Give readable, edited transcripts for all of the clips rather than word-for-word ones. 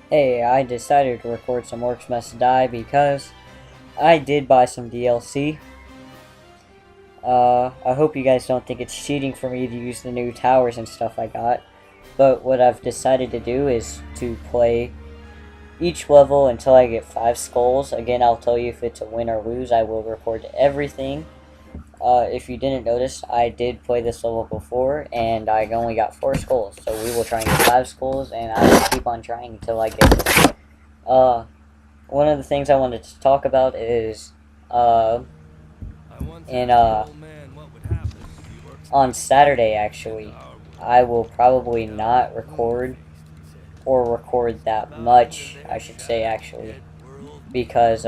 Hey, I decided to record some Orcs Must Die because I did buy some DLC. I hope you guys don't think it's cheating for me to use the new towers and stuff I got. But what I've decided to do is to play each level until I get 5 skulls. Again, I'll tell you if it's a win or lose. I will record everything. If you didn't notice, I did play this level before, and I only got 4 skulls. So we will try and get 5 skulls, and I will keep on trying until I get it. One of the things I wanted to talk about is, in, on Saturday, actually, I will probably not record, or record that much, I should say, actually, because,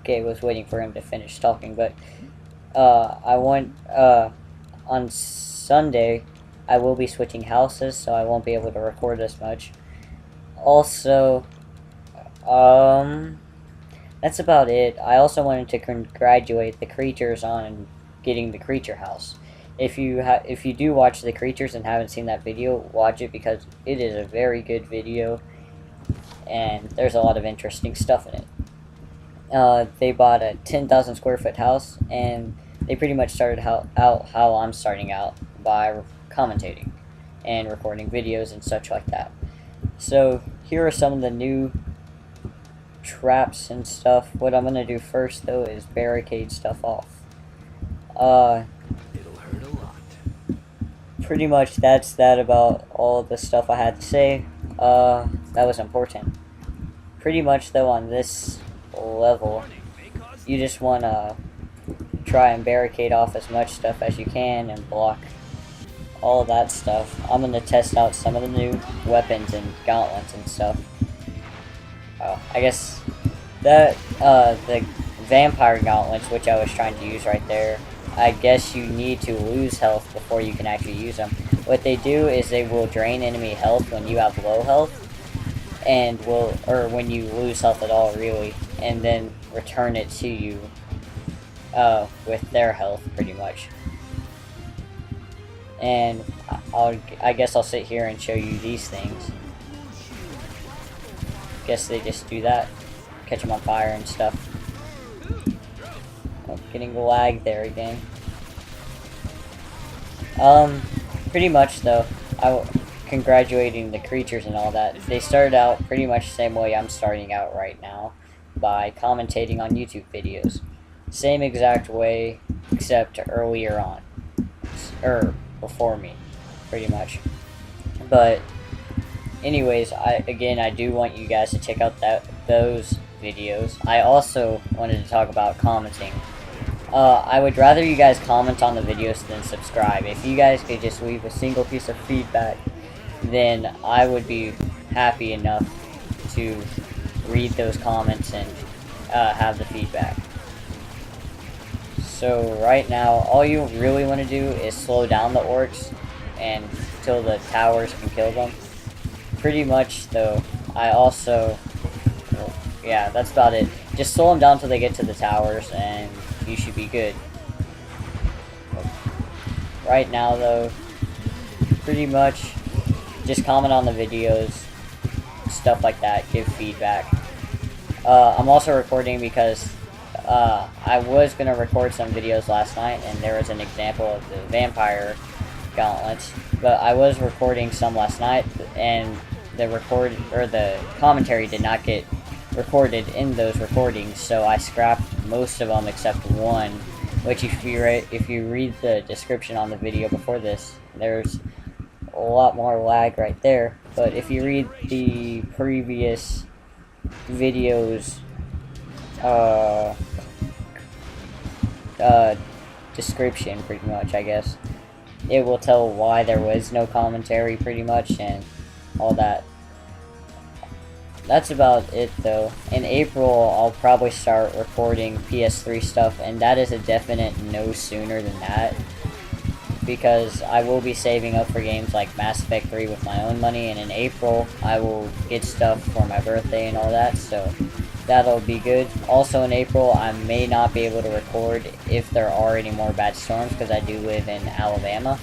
okay, I was waiting for him to finish talking, but, on Sunday, I will be switching houses, so I won't be able to record as much. Also, that's about it. I also wanted to congratulate the creatures on getting the creature house. If you do watch the creatures and haven't seen that video, watch it because it is a very good video, and there's a lot of interesting stuff in it. They bought a 10,000 square foot house, and they pretty much started how I'm starting out, by commentating and recording videos and such like that. So here are some of the new traps and stuff. What I'm gonna do first though is barricade stuff off. It'll hurt a lot. Pretty much that's that about all the stuff I had to say. That was important. Pretty much though on this level, you just wanna try and barricade off as much stuff as you can and block all that stuff. I'm gonna test out some of the new weapons and gauntlets and stuff. I guess that the vampire gauntlets, which I was trying to use right there, I guess you need to lose health before you can actually use them. What they do is they will drain enemy health when you have low health, and or when you lose health at all, really, and then return it to you with their health, pretty much. And I guess I'll sit here and show you these things. Guess they just do that, catch them on fire and stuff. Oh, getting lag there again. Pretty much though, congratulating the creatures and all that. They started out pretty much the same way I'm starting out right now, by commentating on YouTube videos. Same exact way, except earlier on, or before me, pretty much. But anyways, I do want you guys to check out those videos. I also wanted to talk about commenting. I would rather you guys comment on the videos than subscribe. If you guys could just leave a single piece of feedback, then I would be happy enough to read those comments and have the feedback. So right now, all you really want to do is slow down the orcs until the towers can kill them. Pretty much though, yeah, that's about it. Just slow them down until they get to the towers and you should be good. Right now though, pretty much just comment on the videos, stuff like that, give feedback. I'm also recording because I was going to record some videos last night, and there was an example of the vampire gauntlets, but I was recording some last night, and the commentary did not get recorded in those recordings, so I scrapped most of them except one, which if you read the description on the video before this, there's a lot more lag right there. But if you read the previous videos description, pretty much, I guess, it will tell why there was no commentary, pretty much, and all that. That's about it though. In April, I'll probably start recording PS3 stuff, and that is a definite no sooner than that, because I will be saving up for games like Mass Effect 3 with my own money, and in April I will get stuff for my birthday and all that, so that'll be good. Also in April, I may not be able to record if there are any more bad storms, because I do live in Alabama.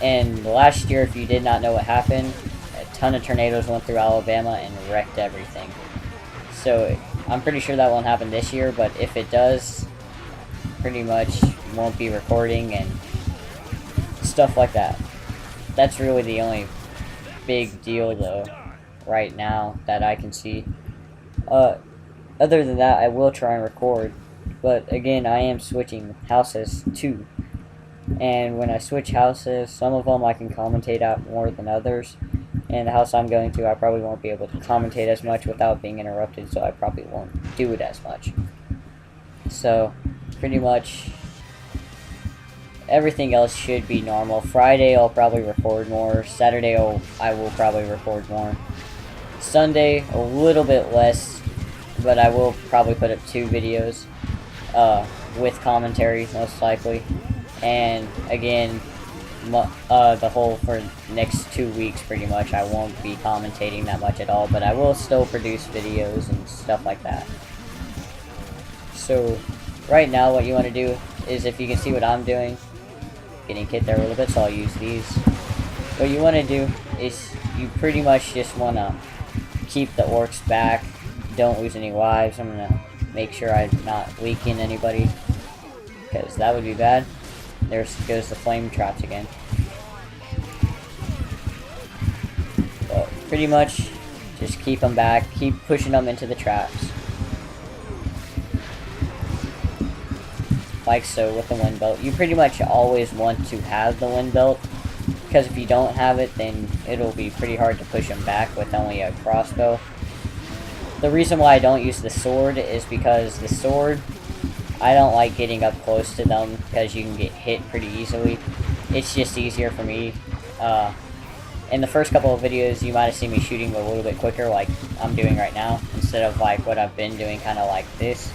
And last year, if you did not know what happened, a ton of tornadoes went through Alabama and wrecked everything. So I'm pretty sure that won't happen this year, but if it does, pretty much won't be recording and stuff like that. That's really the only big deal though right now that I can see. Other than that, I will try and record, but again, I am switching houses too. And when I switch houses, some of them I can commentate out more than others. And the house I'm going to, I probably won't be able to commentate as much without being interrupted, so I probably won't do it as much. So, pretty much everything else should be normal. Friday I'll probably record more. Saturday I will probably record more. Sunday a little bit less, but I will probably put up 2 videos with commentary most likely. And again, the whole for next 2 weeks pretty much I won't be commentating that much at all, but I will still produce videos and stuff like that. So right now what you want to do is, if you can see what I'm doing, getting hit there a little bit, so I'll use these. What you want to do is you pretty much just want to keep the orcs back, don't lose any lives. I'm going to make sure I'm not leaking anybody, because that would be bad. There goes the flame traps again. But pretty much just keep them back, keep pushing them into the traps. Like so with the wind belt. You pretty much always want to have the wind belt, because if you don't have it, then it'll be pretty hard to push them back with only a crossbow. The reason why I don't use the sword is because the sword, I don't like getting up close to them because you can get hit pretty easily. It's just easier for me. In the first couple of videos, you might have seen me shooting a little bit quicker, like I'm doing right now, instead of like what I've been doing, kind of like this.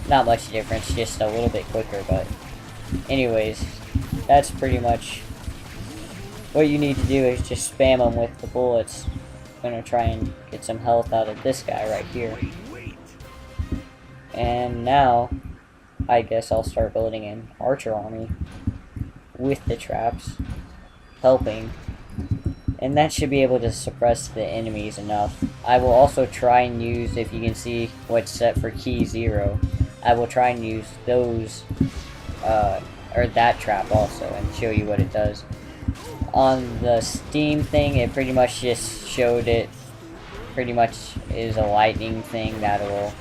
Not much difference, just a little bit quicker, but anyways, that's pretty much what you need to do, is just spam them with the bullets. I'm gonna try and get some health out of this guy right here. And now, I guess I'll start building an archer army with the traps, helping. And that should be able to suppress the enemies enough. I will also try and use, if you can see what's set for key 0, I will try and use those, or that trap also, and show you what it does. On the Steam thing, it pretty much just showed it, pretty much is a lightning thing that will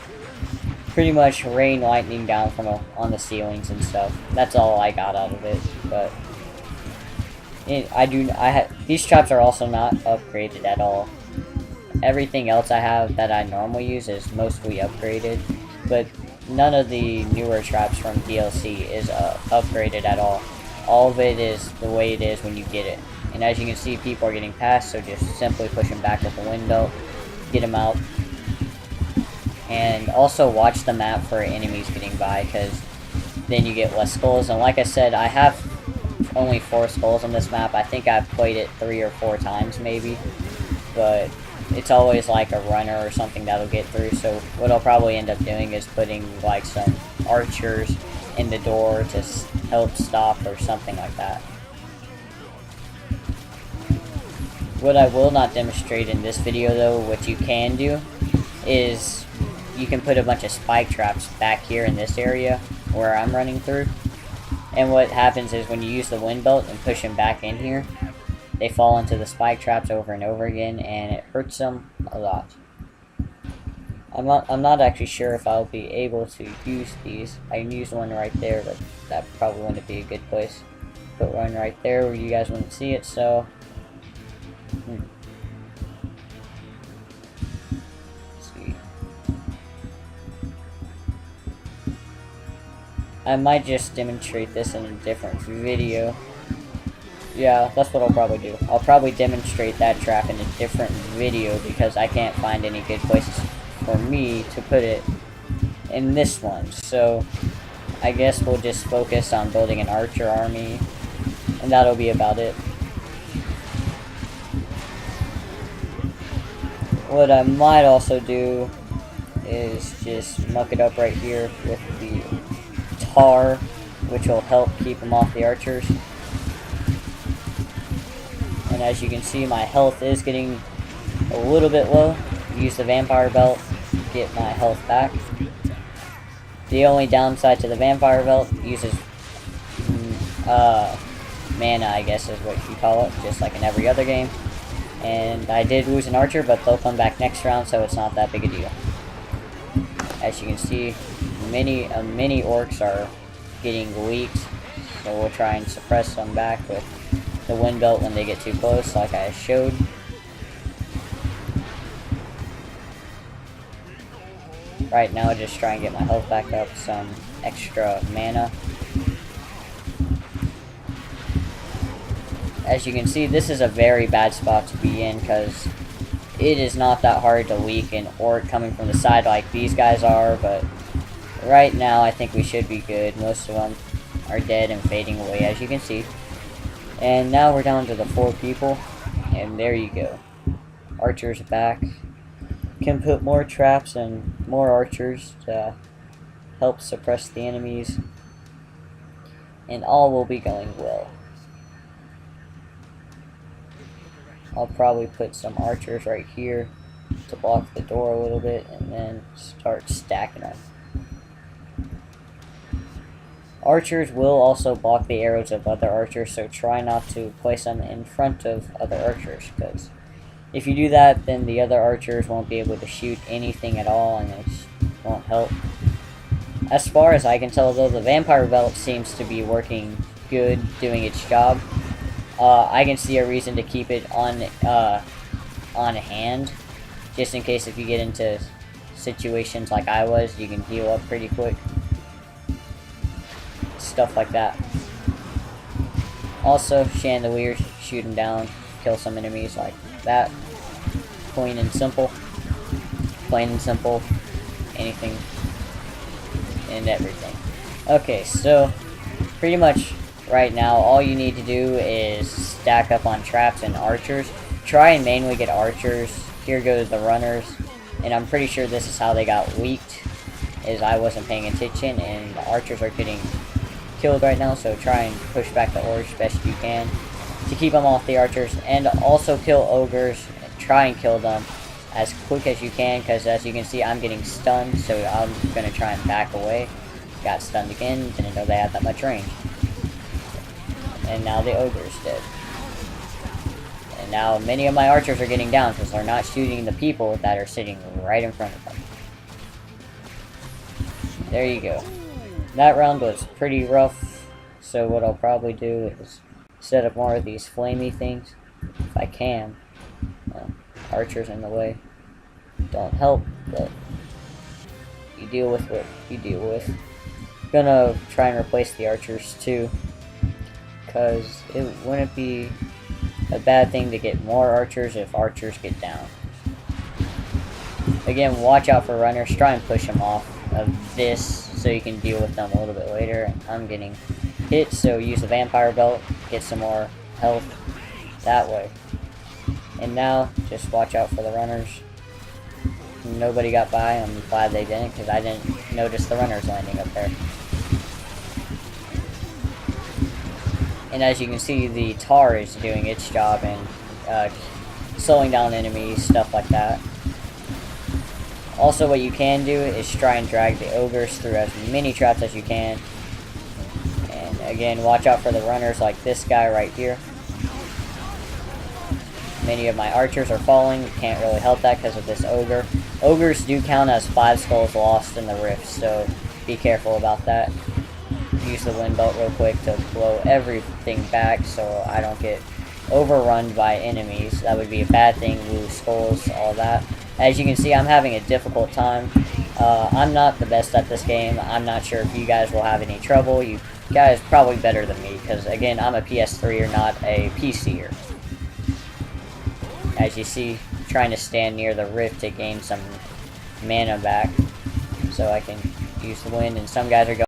pretty much rain lightning down from on the ceilings and stuff. That's all I got out of it, but these traps are also not upgraded at all. Everything else I have that I normally use is mostly upgraded, but none of the newer traps from DLC is upgraded at all. All of it is the way it is when you get it. And as you can see, people are getting past, so just simply push them back with the wind belt, get them out. And also watch the map for enemies getting by, because then you get less skulls. And like I said, I have only 4 skulls on this map. I think I've played it 3 or 4 times maybe, but it's always like a runner or something that'll get through. So what I'll probably end up doing is putting like some archers in the door to help stop or something like that. What I will not demonstrate in this video though, what you can do, is you can put a bunch of spike traps back here in this area where I'm running through. And what happens is when you use the wind belt and push them back in here, they fall into the spike traps over and over again, and it hurts them a lot. I'm not actually sure if I'll be able to use these. I can use one right there, but that probably wouldn't be a good place. Put one right there where you guys wouldn't see it, so let's see. I might just demonstrate this in a different video. Yeah, that's what I'll probably do. I'll probably demonstrate that trap in a different video, because I can't find any good places for me to put it in this one. So I guess we'll just focus on building an archer army, and that'll be about it. What I might also do is just muck it up right here with the tar, which will help keep them off the archers. And as you can see, my health is getting a little bit low. Use the vampire belt, get my health back. The only downside to the vampire belt uses mana, I guess is what you call it, just like in every other game. And I did lose an archer, but they'll come back next round, so it's not that big a deal. As you can see, many orcs are getting leaked, so we'll try and suppress them back with the wind belt when they get too close, like I showed. Right now, just try and get my health back up, some extra mana. As you can see, this is a very bad spot to be in, because it is not that hard to leak an orc coming from the side like these guys are, but right now I think we should be good. Most of them are dead and fading away, as you can see. And now we're down to the 4 people, and there you go. Archers back. Can put more traps and more archers to help suppress the enemies, and all will be going well. I'll probably put some archers right here to block the door a little bit, and then start stacking them. Archers will also block the arrows of other archers, so try not to place them in front of other archers, because if you do that, then the other archers won't be able to shoot anything at all, and it won't help. As far as I can tell, though, the vampire belt seems to be working good, doing its job. I can see a reason to keep it on hand, just in case if you get into situations like I was, you can heal up pretty quick. Stuff like that. Also, chandeliers, shoot them down, kill some enemies like that. Plain and simple. Plain and simple. Anything and everything. Okay, so pretty much right now all you need to do is stack up on traps and archers. Try and mainly get archers. Here goes the runners, and I'm pretty sure this is how they got leaked, is I wasn't paying attention, and the archers are getting killed right now, so try and push back the orcs best you can to keep them off the archers, and also kill ogres. Try and kill them as quick as you can, because as you can see, I'm getting stunned, so I'm going to try and back away. Got stunned again, didn't know they had that much range. And now the ogre's dead. And now many of my archers are getting down, because they're not shooting the people that are sitting right in front of them. There you go. That round was pretty rough, so what I'll probably do is set up more of these flamey things, if I can. Archers in the way don't help, but you deal with what you deal with. Gonna try and replace the archers too, because it wouldn't be a bad thing to get more archers if archers get down. Again, watch out for runners. Try and push them off of this so you can deal with them a little bit later. I'm getting hit, so use the vampire belt, get some more health that way. And now, just watch out for the runners. Nobody got by. I'm glad they didn't, because I didn't notice the runners landing up there. And as you can see, the tar is doing its job and slowing down enemies, stuff like that. Also, what you can do is try and drag the ogres through as many traps as you can. And again, watch out for the runners like this guy right here. Many of my archers are falling. Can't really help that because of this ogre. Ogres do count as 5 skulls lost in the rift, so be careful about that. Use the wind belt real quick to blow everything back so I don't get overrun by enemies. That would be a bad thing. Lose skulls, all that. As you can see, I'm having a difficult time. I'm not the best at this game. I'm not sure if you guys will have any trouble. You guys probably better than me, because again, I'm a PS3er, not a PCer. As you see, trying to stand near the rift to gain some mana back so I can use the wind, and some guys are going